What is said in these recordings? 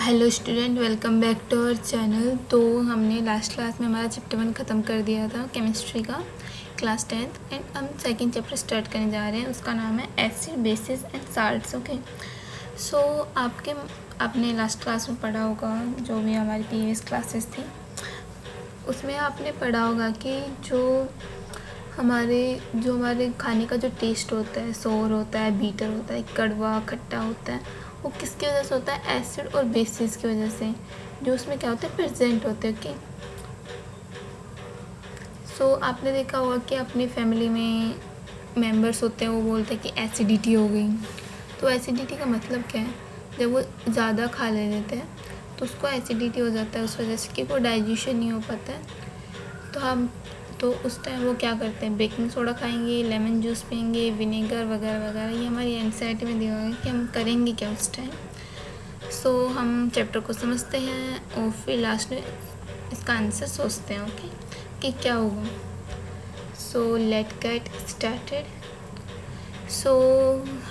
Hello student, welcome back to our channel. तो हमने last class में हमारा चैप्टर 1 ख़त्म कर दिया था केमिस्ट्री का, क्लास 10th, एंड हम सेकंड चैप्टर स्टार्ट करने जा रहे हैं। उसका नाम है acid, bases and salts. Okay, so आपने लास्ट क्लास में पढ़ा होगा, जो भी हमारी प्रीवियस क्लासेस थी उसमें आपने पढ़ा होगा कि जो हमारे खाने का जो टेस्ट होता है, सोर होता है, बीटर होता है, कड़वा खट्टा होता है, वो किसकी वजह से होता है? एसिड और बेसिस की वजह से, जो उसमें क्या होता है, प्रेजेंट होते हैं। ओके, सो आपने देखा होगा कि अपनी फैमिली में मेंबर्स होते हैं, वो बोलते हैं कि एसिडिटी हो गई। तो एसिडिटी का मतलब क्या है? जब वो ज़्यादा खा ले लेते हैं तो उसको एसिडिटी हो जाता है, उस वजह से कि वो डाइजेशन नहीं हो पाता है। तो उस टाइम वो क्या करते हैं, बेकिंग सोडा खाएंगे, लेमन जूस पियेंगे, विनेगर वगैरह वगैरह। ये हमारी एनसीईआरटी में दिया हुआ है कि हम करेंगे क्या उस टाइम। सो हम चैप्टर को समझते हैं और फिर लास्ट में इसका आंसर सोचते हैं। ओके, कि क्या होगा। So let get started. So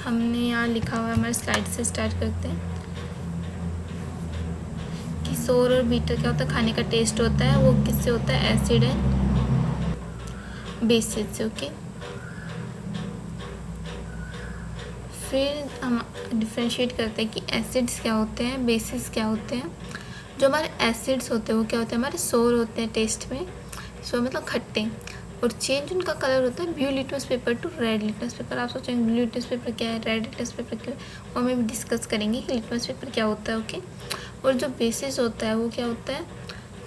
हमने यहाँ लिखा हुआ है, हमारे स्लाइड से स्टार्ट करते हैं कि सोर और बीटर क्या होता है, खाने का टेस्ट होता है, वो किससे होता है? एसिड एंड बेसिस से। ओके, फिर हम डिफ्रेंशिएट करते हैं कि एसिड्स क्या होते हैं, बेसिस क्या होते हैं। जो हमारे एसिड्स होते हैं वो क्या होते हैं? हमारे सोर होते हैं टेस्ट में, सो मतलब खट्टे, और चेंज उनका कलर होता है blue litmus paper two red litmus paper. आप सोचेंगे ब्लू लिटमस पेपर क्या है, रेड लिटमस पेपर क्या है, वो हमें डिस्कस करेंगे कि लिटमस पेपर क्या होता है। ओके, और जो बेसिस होता है वो क्या होता है?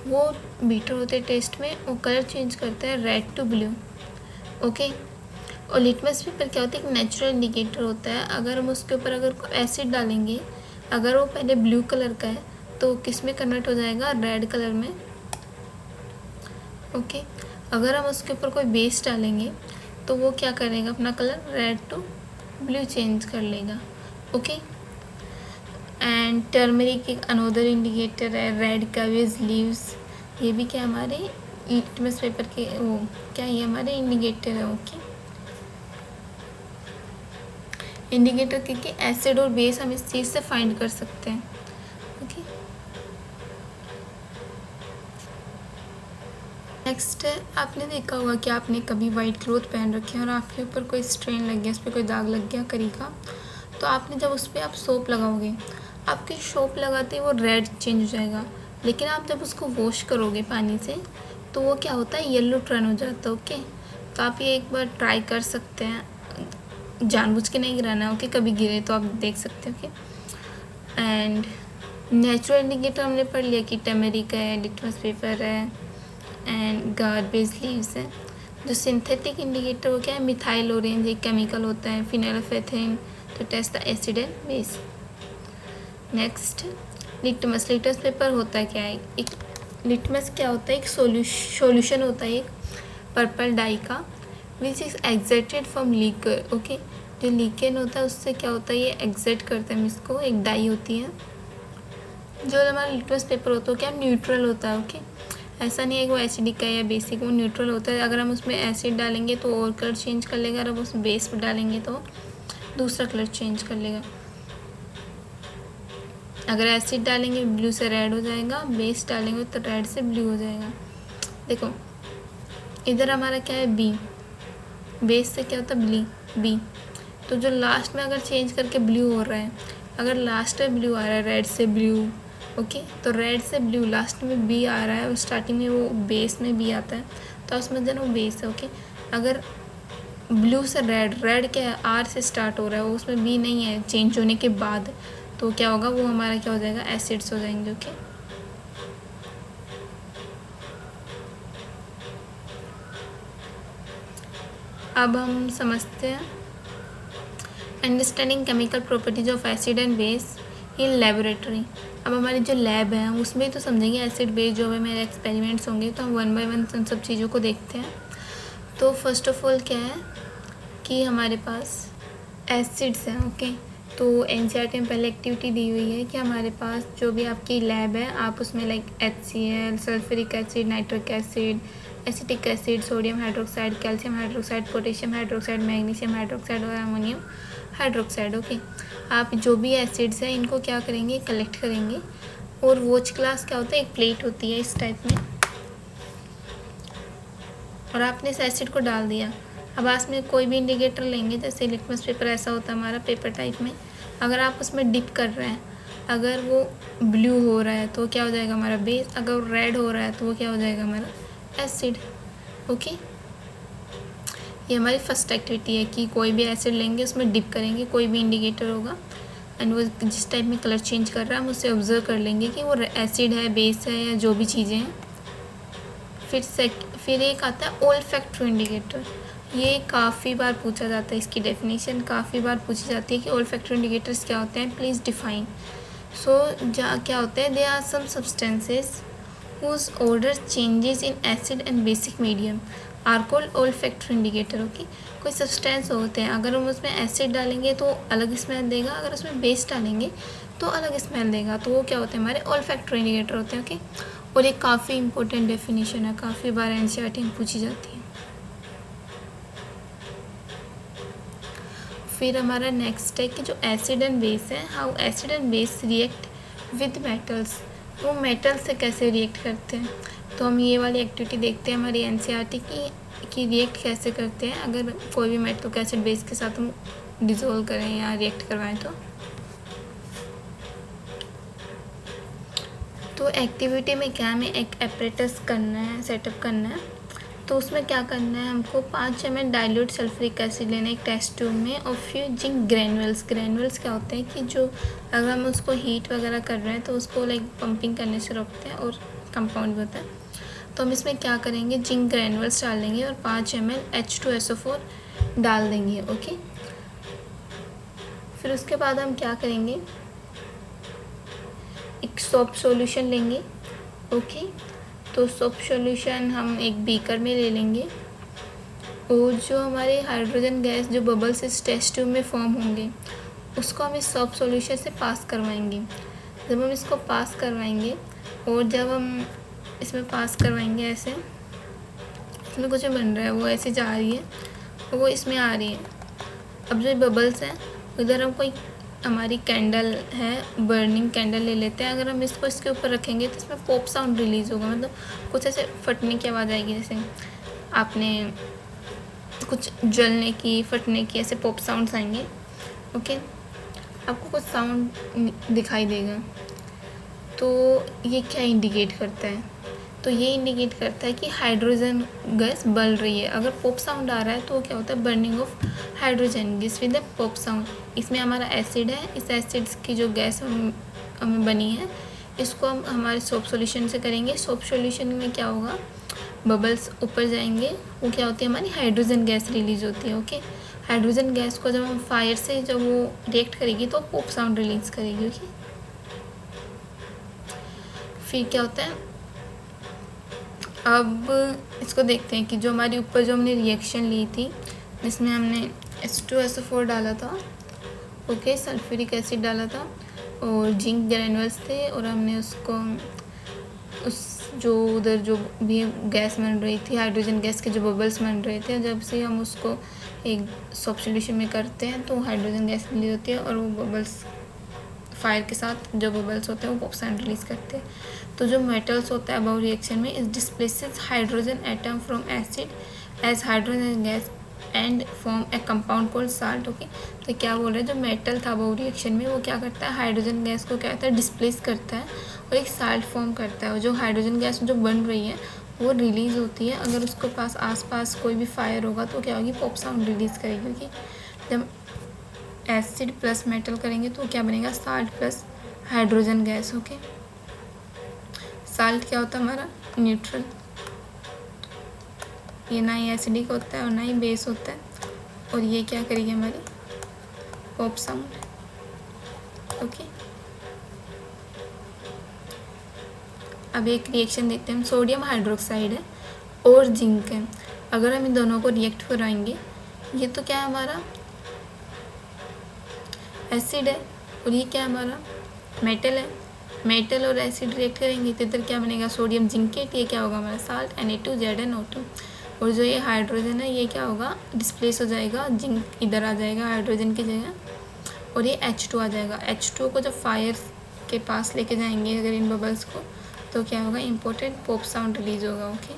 वो बीटर होते हैं टेस्ट में, वो कलर चेंज करता है रेड टू ब्लू। ओके, और लिटमस पेपर क्या होता है? एक नेचुरल इंडिकेटर होता है। अगर हम उसके ऊपर अगर एसिड डालेंगे, अगर वो पहले ब्लू कलर का है तो किस में कन्वर्ट हो जाएगा? रेड कलर में। ओके, अगर हम उसके ऊपर कोई बेस डालेंगे तो वो क्या करेगा? अपना colour red to blue change कर लेगा। ओके, एंड टर्मरिक एक अनोदर इंडिकेटर है, रेड कैबेज लीव्स, ये भी क्या हमारे लिटमस पेपर के वो क्या, ये हमारे इंडिकेटर है। ओके, इंडिकेटर क्योंकि एसिड और बेस हम इस चीज़ से फाइंड कर सकते हैं। ओके, नेक्स्ट है, आपने देखा होगा कि आपने कभी वाइट क्लोथ पहन रखे हैं और आपके ऊपर कोई स्ट्रेन लग गया, उस पर कोई दाग लग गया करी का, तो आपने जब उस पर आप सोप लगाओगे, आपके सोप लगाते ही वो रेड चेंज हो जाएगा। लेकिन आप जब उसको वॉश करोगे पानी से तो वो क्या होता है? येलो टर्न हो जाता है। ओके, तो आप ये एक बार ट्राई कर सकते हैं, जानबूझ के नहीं गिराना। ओके, कभी गिरे तो आप देख सकते हो। ओके, एंड नेचुरल इंडिकेटर हमने पढ़ लिया कि टर्मरिक है, लिटमस पेपर है एंड गार्बेज लीव्स है। जो सिंथेटिक इंडिकेटर वो क्या है? मिथाइल ऑरेंज एक केमिकल होता है, फिनाइलफेथिन, तो test the acid and base. Next, litmus paper होता है क्या है? एक लिटमस क्या होता है? एक सॉल्यूशन होता है एक पर्पल डाई का, विच इज एग्जैक्टेड फ्रॉम लीकर। ओके, जो लीकेन होता है उससे क्या होता है? ये एग्जैक्ट करते हैं इसको, एक डाई होती है। जो हमारा लिटमस पेपर होता है क्या न्यूट्रल होता है। ओके, ऐसा नहीं है कि वो एसिडिक का या बेसिक, वो न्यूट्रल होता है। अगर हम उसमें एसिड डालेंगे तो और कलर चेंज कर लेगा, अगर उस बेस पर डालेंगे तो दूसरा कलर चेंज कर लेगा। अगर एसिड डालेंगे ब्लू से रेड हो जाएगा, बेस डालेंगे तो रेड से ब्लू हो जाएगा। देखो इधर हमारा क्या है? बी, बेस से क्या होता है? बी, तो जो लास्ट में अगर चेंज करके ब्लू हो रहा है, अगर लास्ट में ब्लू आ रहा है रेड से ब्लू, ओके, तो रेड से ब्लू लास्ट में बी आ रहा है और स्टार्टिंग में वो बेस में बी आता है, तो आप समझ जाना वो बेस है। ओके, अगर ब्लू से रेड क्या है? आर से स्टार्ट हो रहा है, वो उसमें बी नहीं है चेंज होने के बाद, तो क्या होगा? वो हमारा क्या हो जाएगा? एसिड्स हो जाएंगे। ओके, अब हम समझते हैं understanding chemical properties of acid and base in laboratory. अब हमारी जो लैब है उसमें तो समझेंगे एसिड बेस, जो भी मेरे एक्सपेरिमेंट्स होंगे, तो हम 1 बाय 1 उन सब चीज़ों को देखते हैं। तो फर्स्ट ऑफ ऑल क्या है कि हमारे पास एसिड्स हैं। ओके, तो एनसीईआरटी में पहले एक्टिविटी दी हुई है कि हमारे पास जो भी आपकी लैब है, आप उसमें like HCl, sulphuric acid, nitric acid, acetic acid, sodium hydroxide, calcium hydroxide, potassium hydroxide, magnesium hydroxide और अमोनियम हाइड्रोक्साइड। ओके, आप जो भी एसिड्स हैं इनको क्या करेंगे? कलेक्ट करेंगे। और वॉच ग्लास क्या होता है, एक प्लेट होती है इस टाइप में, और आपने इस एसिड को डाल दिया। अब आप में कोई भी इंडिकेटर लेंगे, जैसे लिटमस पेपर ऐसा होता है हमारा पेपर टाइप में, अगर आप उसमें डिप कर रहे हैं, अगर वो ब्लू हो रहा है तो क्या हो जाएगा हमारा बेस, अगर वो रेड हो रहा है तो वो क्या हो जाएगा हमारा एसिड। ओके, ये हमारी फर्स्ट एक्टिविटी है कि कोई भी एसिड लेंगे उसमें डिप करेंगे, कोई भी इंडिकेटर होगा एंड वो जिस टाइप में कलर चेंज कर रहा है हम उससे ऑब्जर्व कर लेंगे कि वो एसिड है, बेस है, या जो भी चीज़ें हैं। फिर एक आता है ओल्फैक्टरी इंडिकेटर। ये काफ़ी बार पूछा जाता है, इसकी डेफिनेशन काफ़ी बार पूछी जाती है कि ओल्फैक्टरी इंडिकेटर्स क्या होते हैं, प्लीज़ डिफाइन। सो क्या होता है, they are some substances whose odor changes in acid and basic medium are called olfactory indicator। Okay, कोई सब्सटेंस होते हैं, अगर हम उसमें एसिड डालेंगे तो अलग स्मेल देगा, अगर उसमें बेस डालेंगे तो अलग स्मेल देगा, तो वो क्या होते हैं हमारे ओल्फैक्टरी इंडिकेटर होते हैं। ओके, और ये काफ़ी इंपॉर्टेंट डेफिनेशन है, काफ़ी बार एनसीईआरटी में पूछी जाती है। फिर हमारा नेक्स्ट है कि जो एसिड एंड बेस है, how acid and base react with metals, वो मेटल से कैसे रिएक्ट करते हैं। तो हम ये वाली एक्टिविटी देखते हैं हमारी एनसीईआरटी की कि रिएक्ट कैसे करते हैं अगर कोई भी मेटल को एसिड बेस के साथ हम डिसोल्व करें या रिएक्ट करवाएं तो एक्टिविटी में क्या हमें एक एपरेटस करना है, सेटअप करना है। तो उसमें क्या करना है, हमको 5 ml डाइल्यूट सल्फ्यूरिक एसिड लेना है एक टेस्ट ट्यूब में, और फिर जिंक ग्रैन्युल्स। ग्रैन्युल्स क्या होते हैं कि जो अगर हम उसको हीट वगैरह कर रहे हैं तो उसको लाइक पंपिंग करने से रोकते हैं, और कंपाउंड भी होता है। तो हम इसमें क्या करेंगे, जिंक ग्रैन्युल्स डाल देंगे और 5 ml H2SO4 डाल देंगे। ओके, फिर उसके बाद हम क्या करेंगे, एक सोप सॉल्यूशन लेंगे। ओके, तो सोप सॉल्यूशन हम एक बीकर में ले लेंगे, और जो हमारे हाइड्रोजन गैस जो बबल्स इस टेस्ट ट्यूब में फॉर्म होंगे उसको हम इस सोप सॉल्यूशन से पास करवाएंगे। जब हम इसको पास करवाएंगे, और जब हम इसमें पास करवाएंगे ऐसे, इसमें कुछ बन रहा है, वो ऐसे जा रही है और वो इसमें आ रही है। अब जो बबल्स हैं उधर हम कोई हमारी कैंडल है, बर्निंग कैंडल ले लेते हैं, अगर हम इसको इसके ऊपर रखेंगे तो इसमें पॉप साउंड रिलीज़ होगा, मतलब कुछ ऐसे फटने की आवाज़ आएगी, जैसे आपने कुछ जलने की, फटने की, ऐसे पॉप साउंड्स आएंगे। ओके, आपको कुछ साउंड दिखाई देगा। तो ये क्या इंडिकेट करता है, तो ये इंडिकेट करता है कि हाइड्रोजन गैस बल रही है। अगर पॉप साउंड आ रहा है तो क्या होता है, burning of hydrogen gas with the pop sound. इसमें हमारा एसिड है, इस एसिड की जो गैस हमें बनी है इसको हम हमारे सोप सॉल्यूशन से करेंगे। सोप सॉल्यूशन में क्या होगा, बबल्स ऊपर जाएंगे, वो क्या होती है हमारी हाइड्रोजन गैस रिलीज होती है। ओके, हाइड्रोजन गैस को जब हम फायर से जब वो रिएक्ट करेगी तो पॉप साउंड रिलीज करेगी। ओके, फिर क्या होता है, अब इसको देखते हैं कि जो हमारी ऊपर जो हमने रिएक्शन ली थी जिसमें हमने H2SO4 डाला था, ओके, सल्फ्यूरिक एसिड डाला था और जिंक ग्रैन्युल्स थे, और हमने उसको उस जो उधर जो भी गैस बन रही थी, हाइड्रोजन गैस के जो बबल्स बन रहे थे, जब से हम उसको एक सोप सॉल्यूशन में करते हैं तो हाइड्रोजन गैस रिलीज होती है, और वो बबल्स फायर के साथ जो बबल्स होते हैं वो पॉप साउंड रिलीज करते हैं। तो जो मेटल्स होता है अबव रिएक्शन में, इस displaces hydrogen atom from acid as hydrogen gas and form a compound called salt. Okay, तो क्या बोल रहे हैं, जो मेटल था अबव रिएक्शन में वो क्या करता है, हाइड्रोजन गैस को क्या करता है, डिस्प्लेस करता है और एक साल्ट फॉर्म करता है। और जो हाइड्रोजन गैस जो बन रही है वो रिलीज़ होती है, अगर उसके पास आसपास कोई भी फायर होगा तो क्या होगी, पॉप साउंड रिलीज़ करेगी। क्योंकि जब एसिड प्लस मेटल करेंगे तो क्या बनेगा, salt plus hydrogen gas. Okay, salt क्या होता है हमारा, न्यूट्रल, ये ना ही एसिडिक होता है और ना ही बेस होता है, और ये क्या करेगी हमारी पॉप साउंड। ओके, अब एक रिएक्शन देखते हैं हम, सोडियम हाइड्रोक्साइड है और जिंक है, अगर हम इन दोनों को रिएक्ट कराएंगे, ये तो क्या है हमारा एसिड है और ये क्या है हमारा मेटल है, मेटल और एसिड रिएक्ट करेंगे तो इधर क्या बनेगा, सोडियम जिंकेट, ये क्या होगा हमारा साल्ट Na2ZnO2, और जो ये हाइड्रोजन है ये क्या होगा, डिस्प्लेस हो जाएगा, जिंक इधर आ जाएगा हाइड्रोजन की जगह, और ये H2 आ जाएगा। H2 को जब फायर के पास लेके जाएंगे अगर इन बबल्स को, तो क्या होगा, इम्पोर्टेंट पॉप साउंड रिलीज होगा। ओके,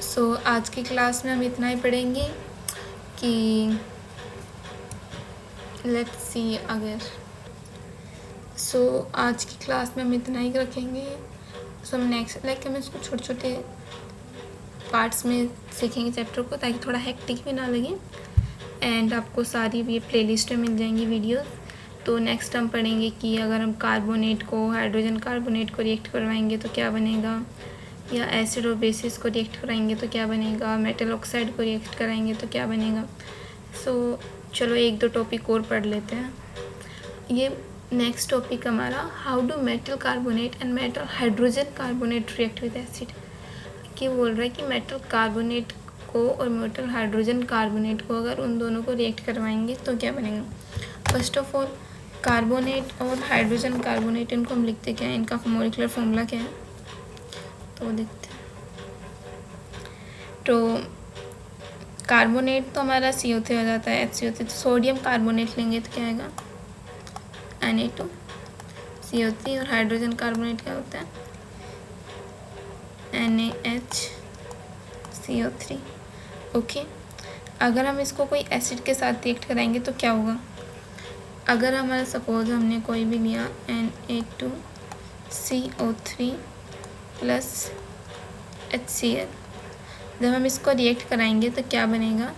सो आज की क्लास में हम इतना ही पढ़ेंगे कि लेट्स सी अगर आज की क्लास में हम इतना ही रखेंगे। हम नेक्स्ट हम इसको छोटे छोटे पार्ट्स में सीखेंगे चैप्टर को, ताकि थोड़ा हेक्टिक भी ना लगे। एंड आपको सारी ये प्लेलिस्ट में मिल जाएंगी वीडियो। तो नेक्स्ट हम पढ़ेंगे कि अगर हम कार्बोनेट को, हाइड्रोजन कार्बोनेट को रिएक्ट करवाएंगे तो क्या बनेगा, या एसिड और बेसिस को रिएक्ट कराएंगे तो क्या बनेगा, मेटल ऑक्साइड को रिएक्ट कराएंगे तो क्या बनेगा। चलो एक दो टॉपिक और पढ़ लेते हैं। ये नेक्स्ट टॉपिक हमारा how do metal carbonate and metal hydrogen carbonate react with acid. कि बोल रहा है कि मेटल कार्बोनेट को और मेटल हाइड्रोजन कार्बोनेट को अगर उन दोनों को रिएक्ट करवाएंगे तो क्या बनेगा। फर्स्ट ऑफ ऑल कार्बोनेट और हाइड्रोजन कार्बोनेट, इनको हम लिखते क्या है, इनका मॉलिक्यूलर फॉर्मूला क्या है, तो देखते हैं। तो कार्बोनेट तो हमारा CO3 हो जाता है, HCO3। तो सोडियम कार्बोनेट लेंगे तो क्या आएगा, Na2CO3। और हाइड्रोजन कार्बोनेट क्या होता है, NaHCO3। ओके, अगर हम इसको कोई एसिड के साथ रिएक्ट कराएंगे तो क्या होगा। अगर हमारा सपोज हमने कोई भी लिया Na2CO3 प्लस HCl, जब हम इसको रिएक्ट कराएंगे तो क्या बनेगा,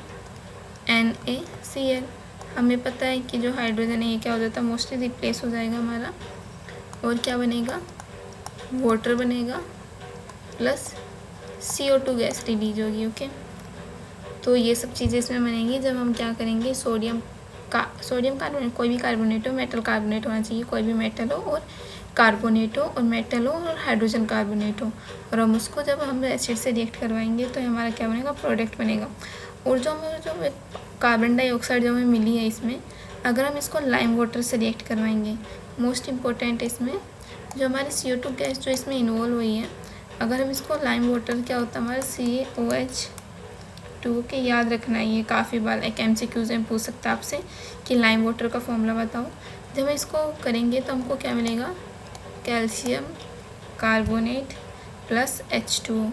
NaCl। हमें पता है कि जो हाइड्रोजन है ये क्या हो जाता है, मोस्टली रिप्लेस हो जाएगा हमारा, और क्या बनेगा, वाटर बनेगा प्लस CO2 गैस रिलीज होगी। ओके, तो ये सब चीज़ें इसमें बनेंगी जब हम क्या करेंगे, सोडियम कार्बोनेट, कोई भी कार्बोनेट हो, मेटल कार्बोनेट होना चाहिए, कोई भी मेटल हो और कार्बोनेट हो, और मेटल हो और हाइड्रोजन कार्बोनेट हो, और हम उसको जब हम एसिड से रिएक्ट करवाएंगे तो हमारा क्या बनेगा, प्रोडक्ट बनेगा। और जो कार्बन डाइऑक्साइड जो हमें मिली है इसमें, अगर हम इसको लाइम वाटर से रिएक्ट करवाएंगे, मोस्ट इम्पोर्टेंट इसमें जो हमारी CO2 गैस जो इसमें इन्वॉल्व हुई है, अगर हम इसको लाइम वाटर, क्या होता है हमारा CaOH2 के, याद रखना है ये काफ़ी बार एक MCQs में पूछ सकता है आपसे कि लाइम वाटर का फॉर्मूला बताओ। जब हम इसको करेंगे तो हमको क्या मिलेगा, calcium carbonate plus H2O।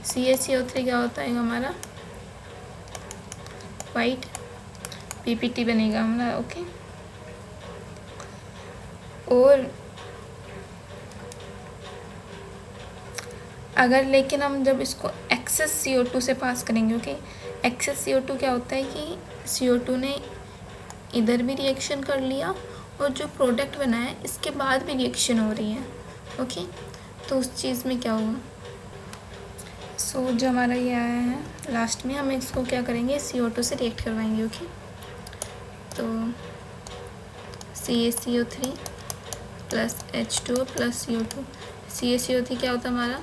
CaCO3 क्या होता है हमारा, वाइट PPT बनेगा हमारा। ओके, और अगर लेकिन हम जब इसको एक्सेस CO2 से पास करेंगे, ओके, एक्सेस CO2 क्या होता है कि CO2 ने इधर भी रिएक्शन कर लिया और जो प्रोडक्ट बना है इसके बाद भी रिएक्शन हो रही है। ओके, तो उस चीज़ में क्या होगा, जो हमारा ये आया है लास्ट में, हम इसको क्या करेंगे, CO2 से रिएक्ट करवाएंगे। ओके, तो CaCO3 plus H2O plus CO2। CaCO3 क्या होता है हमारा,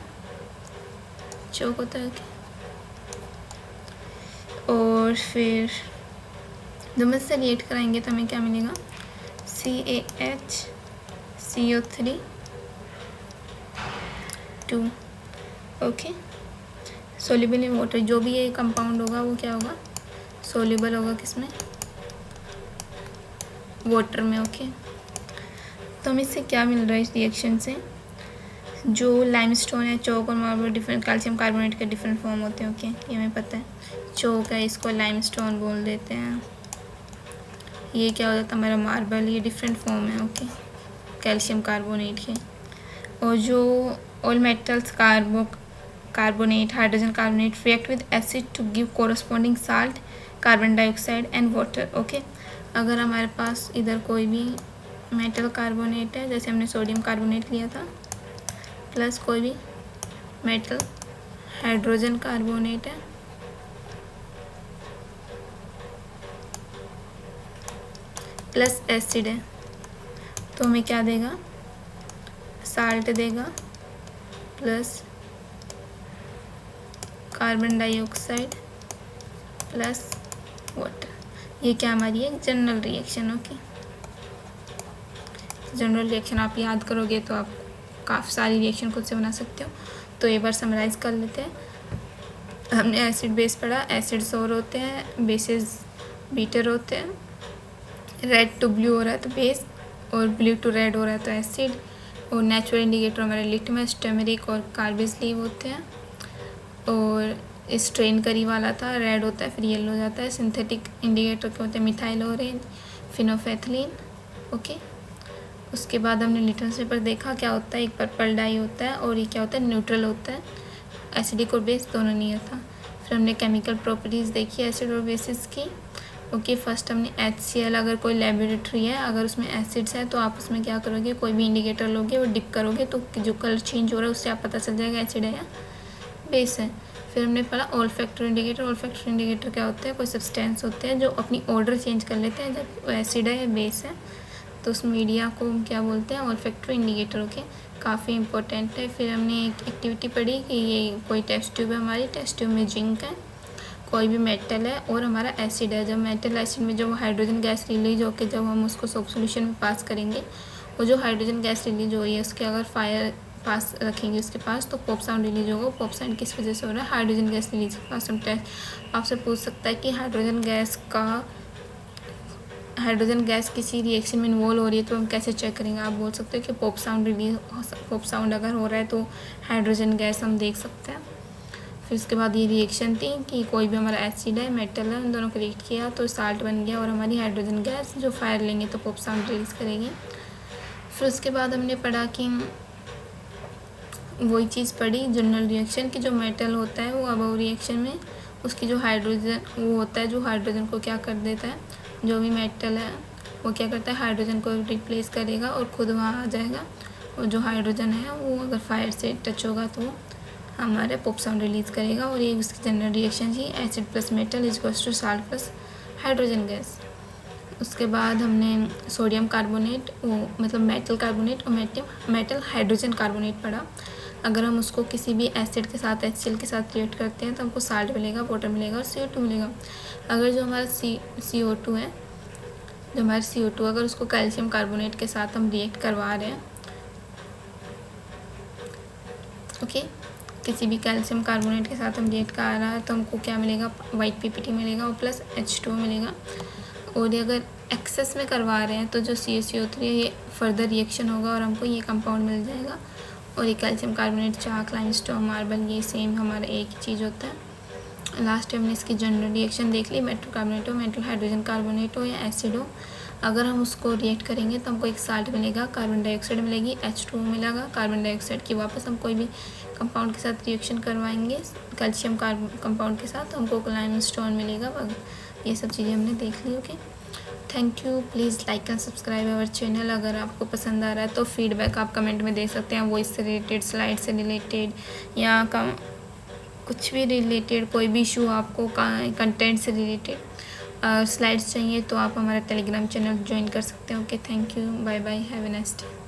चौक होता है। और फिर जब हम इससे रिएक्ट कराएंगे तो हमें क्या मिलेगा, CaHCO3 2। Okay, soluble in water, जो भी ये कंपाउंड होगा वो क्या होगा, सोल्यूबल होगा किसमें, वाटर में। ओके, तो हमें इससे क्या मिल रहा है इस रिएक्शन से, जो लाइमस्टोन है, चौक और मार्बल डिफरेंट कैल्शियम कार्बोनेट के डिफरेंट फॉर्म होते हैं। ओके, ये हमें पता है, चौक है इसको लाइमस्टोन बोल देते हैं, ये क्या हो जाता है हमारा मार्बल, ये डिफरेंट फॉर्म है। ओके, कैल्शियम कार्बोनेट के। और जो all metals carbonate, hydrogen carbonate react with acid to give corresponding salt, carbon dioxide and water. Okay, अगर हमारे पास इधर कोई भी मेटल कार्बोनेट है, जैसे हमने सोडियम कार्बोनेट लिया था, प्लस कोई भी मेटल हाइड्रोजन कार्बोनेट है, प्लस एसिड है, तो हमें क्या देगा, साल्ट देगा plus carbon dioxide plus water. ये क्या हमारी एक general reaction. Okay, general reaction आप याद करोगे तो आप काफ़ी सारी रिएक्शन खुद से बना सकते हो। तो एक बार समराइज़ कर लेते हैं। हमने एसिड बेस पढ़ा। एसिड सोर होते हैं, बेसिस बीटर होते हैं। रेड टू ब्लू हो रहा है तो बेस, और ब्लू टू रेड हो रहा है तो एसिड। और नेचुरल इंडिकेटर हमारे लिटमस, टर्मरिक और कार्बिस लीव होते हैं। और स्ट्रेन करी वाला था, रेड होता है फिर येलो हो जाता है। सिंथेटिक इंडिकेटर के होते हैं मिथाइल ऑरेंज, फिनोफेथलीन। ओके, उसके बाद हमने लिटमस पेपर देखा क्या होता है, एक पर्पल डाई होता है और ये क्या होता है, न्यूट्रल होता है। एसिडिक और बेस दोनों नहीं था। फिर हमने केमिकल प्रॉपर्टीज़ देखी एसिड और बेसिस की। ओके, फर्स्ट हमने HCl, अगर कोई लेबोरेटरी है अगर उसमें एसिड्स है तो आप उसमें क्या करोगे, कोई भी इंडिकेटर लोगे वो डिप करोगे तो जो कलर चेंज हो रहा है उससे आप पता चल जाएगा एसिड है या बेस है। फिर हमने पढ़ा ऑल्फैक्टरी इंडिकेटर। ऑल्फैक्टरी इंडिकेटर क्या होता है, कोई सब्सटेंस होते हैं जो अपनी ऑर्डर चेंज कर लेते हैं जब वो एसिड है या बेस है, तो उस मीडिया को हम क्या बोलते हैं, ऑल्फैक्टरी इंडिकेटर। ओके, काफ़ी इंपॉर्टेंट है। फिर हमने एक एक्टिविटी पढ़ी कि ये कोई टेस्ट ट्यूब है हमारी, टेस्ट ट्यूब में जिंक है, कोई भी मेटल है और हमारा एसिड है। जब मेटल एसिड में जब हाइड्रोजन गैस रिलीज होकर जब हम उसको सोप सोल्यूशन में पास करेंगे, वो जो हाइड्रोजन गैस रिलीज हो रही है उसके अगर फायर पास रखेंगे उसके पास तो पॉप साउंड रिलीज होगा। पॉप साउंड किस वजह से हो रहा है, हाइड्रोजन गैस रिलीज के पास। हम टेस्ट आपसे पूछ सकता है कि हाइड्रोजन गैस किसी रिएक्शन में इन्वॉल्व हो रही है तो हम कैसे चेक करेंगे। आप बोल सकते हो कि पॉप साउंड अगर हो रहा है तो हाइड्रोजन गैस हम देख सकते हैं। फिर उसके बाद ये रिएक्शन थी कि कोई भी हमारा एसिड है मेटल है उन दोनों को रिएक्ट किया तो साल्ट बन गया और हमारी हाइड्रोजन गैस जो फायर लेंगे तो पॉप साउंड रिलीज करेगी। फिर उसके बाद हमने पढ़ा कि वही चीज़ पढ़ी जनरल रिएक्शन की, जो मेटल होता है वो अबव रिएक्शन में उसकी जो हाइड्रोजन वो होता है जो हाइड्रोजन को क्या कर देता है, जो भी मेटल है वो क्या करता है हाइड्रोजन को रिप्लेस करेगा और खुद वहाँ आ जाएगा। और जो हाइड्रोजन है वो अगर फायर से टच होगा तो हमारे पॉप साउंड रिलीज़ करेगा। और ये उसकी जनरल रिएक्शन थी, acid plus metal is equals to salt plus hydrogen gas. उसके बाद हमने सोडियम कार्बोनेट वो मतलब मेटल कार्बोनेट और मेटल हाइड्रोजन कार्बोनेट पढ़ा। अगर हम उसको किसी भी एसिड के साथ HCl के साथ रिएक्ट करते हैं तो हमको साल्ट मिलेगा, वाटर मिलेगा और CO2 मिलेगा। अगर जो हमारा CO2 है, जो हमारा CO2 अगर उसको कैल्शियम कार्बोनेट के साथ हम रिएक्ट करवा रहे हैं, ओके, किसी भी कैल्शियम कार्बोनेट के साथ हम रिएक्ट कर रहा है तो हमको क्या मिलेगा, वाइट PPT मिलेगा और प्लस H2 मिलेगा। और ये अगर एक्सेस में करवा रहे हैं तो जो CaCO3 है ये फर्दर रिएक्शन होगा और हमको ये कंपाउंड मिल जाएगा। और ये कैल्शियम कार्बोनेट, चाक, लाइमस्टोन, मार्बल ये सेम हमारा एक ही चीज़ होता है। लास्ट टाइम हमने इसकी जनरल रिएक्शन देख ली, मेटल कार्बोनेट हो, मेटल हाइड्रोजन कार्बोनेट हो या एसिड हो, अगर हम उसको रिएक्ट करेंगे तो हमको एक साल्ट मिलेगा, कार्बन डाइऑक्साइड मिलेगी, H2 मिलेगा। कार्बन डाइऑक्साइड की वापस हम कोई भी कंपाउंड के साथ रिएक्शन करवाएंगे कैल्शियम कंपाउंड के साथ, हमको लाइमस्टोन मिलेगा। ये सब चीज़ें हमने देख ली। Okay, thank you. Please like and subscribe our channel. अगर आपको पसंद आ रहा है तो फीडबैक आप कमेंट में दे सकते हैं, वॉइस से रिलेटेड, स्लाइड से रिलेटेड या कुछ भी रिलेटेड, कोई भी इशू आपको कंटेंट से रिलेटेड स्लाइड्स चाहिए तो आप हमारा टेलीग्राम चैनल ज्वाइन कर सकते हैं। Okay, thank you, bye bye, have a nice day.